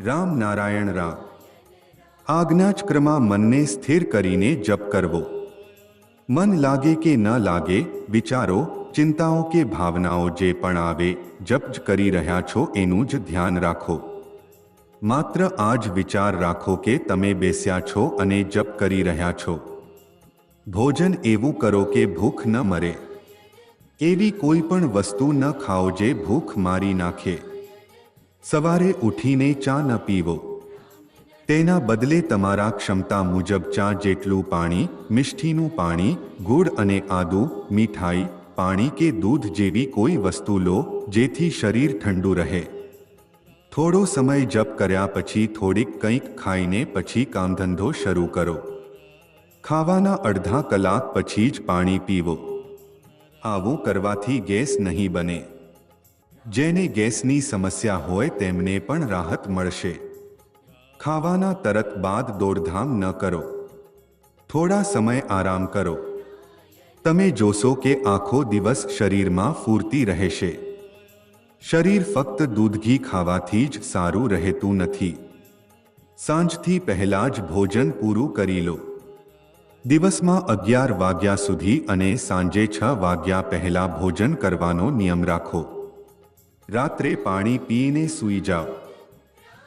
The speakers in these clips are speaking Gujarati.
રામ નારાયણ રામ. આજ્ઞાચક્રમાં મનને સ્થિર કરીને જપ કરવો. મન લાગે કે ન લાગે, વિચારો, ચિંતાઓ કે ભાવનાઓ જે પણ આવે, જપ જ કરી રહ્યા છો એનું જ ધ્યાન રાખો. માત્ર આ જ વિચાર રાખો કે તમે બેસ્યા છો અને જપ કરી રહ્યા છો. ભોજન એવું કરો કે ભૂખ ન મરે. એવી કોઈ પણ વસ્તુ ન ખાઓ જે ભૂખ મારી નાખે. સવારે ઉઠીને ચા ન પીવો. તેના બદલે તમારા ક્ષમતા મુજબ ચા જેટલું પાણી, મિષ્ટીનું પાણી, ગૂળ અને આદુ, મીઠાઈ, પાણી કે દૂધ જેવી કોઈ વસ્તુ લો જેથી શરીર ઠંડુ રહે. થોડો સમય જપ કર્યા પછી થોડીક કંઈક ખાઈને પછી કામધંધો શરૂ કરો. ખાવાના અડધા કલાક પછી જ પાણી પીવો. આવું કરવાથી ગેસ નહીં બને. જેને ગેસની સમસ્યા હોય તેમને પણ રાહત મળશે. ખાવાના તરત બાદ દોડધામ ન કરો. થોડા સમય આરામ કરો. તમે જોશો કે આખો દિવસ શરીરમાં ફૂર્તિ રહેશે. શરીર ફક્ત દૂધ ઘી ખાવાથી જ સારું રહેતું નથી. સાંજથી પહેલા જ ભોજન પૂરું કરી લો. દિવસમાં 11 વાગ્યા સુધી અને સાંજે 6 વાગ્યા પહેલા ભોજન કરવાનો નિયમ રાખો. રાત્રે પાણી પીને સૂઈ જાઓ.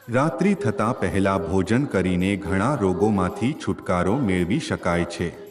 રાત્રિ થતાં પહેલા ભોજન કરીને ઘણા રોગોમાંથી છુટકારો મેળવી શકાય છે.